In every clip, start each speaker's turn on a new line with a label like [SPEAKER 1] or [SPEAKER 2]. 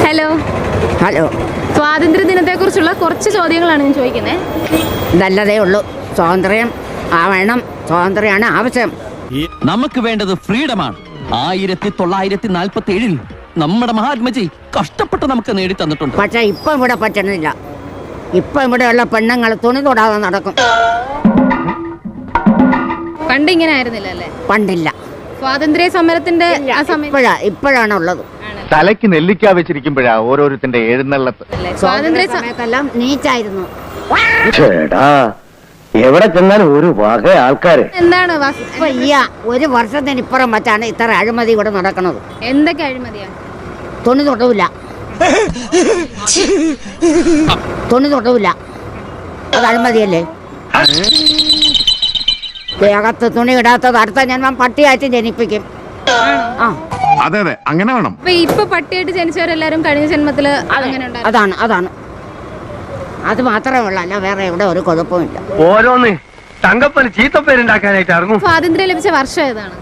[SPEAKER 1] Hello
[SPEAKER 2] hello.
[SPEAKER 1] സ്വാതന്ത്ര്യ ദിനത്തെ കുറിച്ചുള്ള കുറച്ച് ചോദ്യങ്ങളാണ് ഞാൻ ചോദിക്കുന്നത്.
[SPEAKER 2] നല്ലതേ ഉള്ളൂ. സ്വാതന്ത്ര്യം ആവണം. സ്വാതന്ത്ര്യമാണ് ആവശ്യം.
[SPEAKER 3] നമുക്ക് വേണ്ടത് ഫ്രീഡമാണ്. 1947 നമ്മുടെ മഹാത്മജി കഷ്ടപ്പെട്ട് നമുക്ക് നേടി തന്നിട്ടുണ്ട്.
[SPEAKER 2] പക്ഷെ ഇപ്പം ഇവിടെ പറ്റണില്ല. ഇപ്പം ഇവിടെയുള്ള പെണ്ണുങ്ങൾ തുണി തൊടാതെ നടക്കും.
[SPEAKER 1] പണ്ട് ഇങ്ങനെ ആയിരുന്നില്ല അല്ലേ?
[SPEAKER 2] പണ്ടില്ല.
[SPEAKER 1] സ്വാതന്ത്ര്യ സമരത്തിന്റെ ആ സമയത്ത്
[SPEAKER 2] ഇപ്പോഴാണ് ഉള്ളത്.
[SPEAKER 4] തലയ്ക്ക് നെല്ലിക്ക വെച്ചിരിക്കുമ്പോഴാ ഓരോരുത്തരുടെ എഴുന്നള്ളത്ത്.
[SPEAKER 1] സ്വാതന്ത്ര്യ
[SPEAKER 2] സമയത്തെല്ലാം നീച്ചായിരുന്നു.
[SPEAKER 4] എവിടെ ചെന്നാലും ഒരു വക ആൾക്കാര്.
[SPEAKER 1] എന്താണ്
[SPEAKER 2] ഇപ്പൊ ഒരു വർഷത്തിനിപ്പുറം മറ്റാണ് ഇത്ര അഴിമതി ഇവിടെ നടക്കുന്നത്.
[SPEAKER 1] എന്തൊക്കെ അഴിമതിയാണ്?
[SPEAKER 2] തുണി തൊടൂല. തുണി തൊടൂല. അത് അഴിമതിയല്ലേ? ദേഹത്ത് തുണി ഇടാത്തത് അടുത്ത ജന്മം പട്ടിയായിട്ട് ജനിപ്പിക്കും. ആ
[SPEAKER 4] അതെ അതെ, അങ്ങനെ വേണം.
[SPEAKER 1] ഇപ്പൊ പട്ടിയായിട്ട് ജനിച്ചവരെല്ലാരും കഴിഞ്ഞ ജന്മത്തില് അങ്ങനെ
[SPEAKER 2] അതാണ് അതാണ് അത് മാത്രമേ ഉള്ളൂ. അല്ല വേറെ എവിടെ ഒരു കുഴപ്പമില്ല.
[SPEAKER 5] ഓരോന്ന് തങ്കപ്പന് ചീത്തപ്പേരുണ്ടാക്കാനായിട്ട് ഇറങ്ങും.
[SPEAKER 1] സ്വാതന്ത്ര്യം ലഭിച്ച വർഷം ഏതാണ്?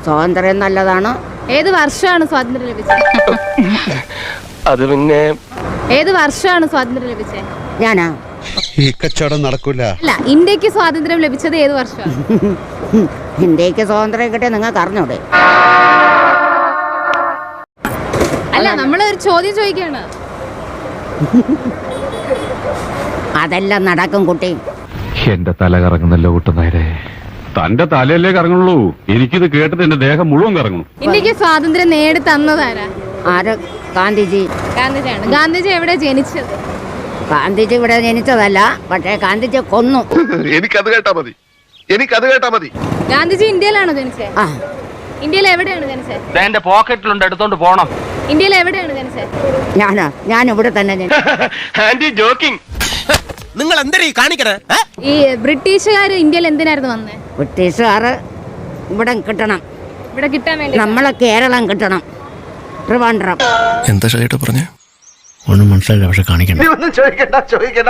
[SPEAKER 2] സ്വാതന്ത്ര്യം നല്ലതാണ്.
[SPEAKER 1] ഏത് വർഷമാണ് സ്വാതന്ത്ര്യം ലഭിച്ചത്?
[SPEAKER 5] അത് പിന്നെ
[SPEAKER 1] ഏത് വർഷമാണ് സ്വാതന്ത്ര്യം ലഭിച്ചത്?
[SPEAKER 2] ഞാനാ
[SPEAKER 6] ഈ കച്ചവടം നടക്കൂല.
[SPEAKER 1] അല്ല, ഇന്ത്യക്ക് സ്വാതന്ത്ര്യം ലഭിച്ചത് ഏത് വർഷമാണ്?
[SPEAKER 2] ഇന്ത്യക്ക് സ്വാതന്ത്ര്യം കിട്ടിയ നിങ്ങൾക്ക് അറിഞ്ഞൂടെ?
[SPEAKER 1] അല്ല, നമ്മളൊരു ചോദ്യം ചോദിക്കാണ്.
[SPEAKER 2] അതെല്ലാം നടക്കും കുട്ടി.
[SPEAKER 7] എന്റെ തല കറങ്ങുന്നല്ലോ കൂട്ടുന്നേരെ. തന്റെ തലയല്ലേ കറങ്ങുള്ളൂ. എനിക്കിത് കേട്ടിട്ട് എന്റെ ദേഹം മുഴുവൻ കറങ്ങും.
[SPEAKER 1] ഇന്ത്യക്ക് സ്വാതന്ത്ര്യം നേടി തന്നതാരാ?
[SPEAKER 2] ആര്? ഗാന്ധിജി.
[SPEAKER 1] ഗാന്ധിജിയാണ്. ഗാന്ധിജി എവിടെ ജനിച്ചത്?
[SPEAKER 2] ഗാന്ധിജി ഇവിടെ ജനിച്ചതല്ല, പക്ഷേ ഗാന്ധിജി കൊന്നു.
[SPEAKER 4] എനിക്കത് കേട്ടാ മതി, എനിക്കത് കേട്ടാ മതി.
[SPEAKER 1] ഗാന്ധിജി ഇന്ത്യയിലാണോ ജനിച്ചത്?
[SPEAKER 2] ആ.
[SPEAKER 1] ഇന്ത്യയിൽ എവിടെയാണ് ജനിച്ചത്?
[SPEAKER 5] എന്റെ പോക്കറ്റിലുണ്ട്, എടുത്തോണ്ട് പോണം.
[SPEAKER 1] ഇന്ത്യയിൽ എവിടെയാണ് ജനിച്ചത്?
[SPEAKER 2] ഞാൻ ഇവിടെ തന്നെ
[SPEAKER 5] ആന്റി ജോക്കിംഗ്.
[SPEAKER 3] നിങ്ങൾ എന്തരീ കാണിക്കണേ?
[SPEAKER 1] ഈ ബ്രിട്ടീഷുകാർ ഇന്ത്യയിൽ എന്തിനായിരുന്നു വന്നേ?
[SPEAKER 2] ബ്രിട്ടീഷുകാർ ഇവിടെ കിട്ടണം.
[SPEAKER 1] ഇവിടെ കിട്ടാൻ വേണ്ടി
[SPEAKER 2] നമ്മളെ കേരളം കിട്ടണം. ട്രിവാൻഡ്രം.
[SPEAKER 6] എന്താ ചേട്ടാ പറഞ്ഞേ? ഒന്നും മനസ്സിലായില്ല, പക്ഷെ കാണിക്കണം.
[SPEAKER 5] ചോദിക്കണ്ട.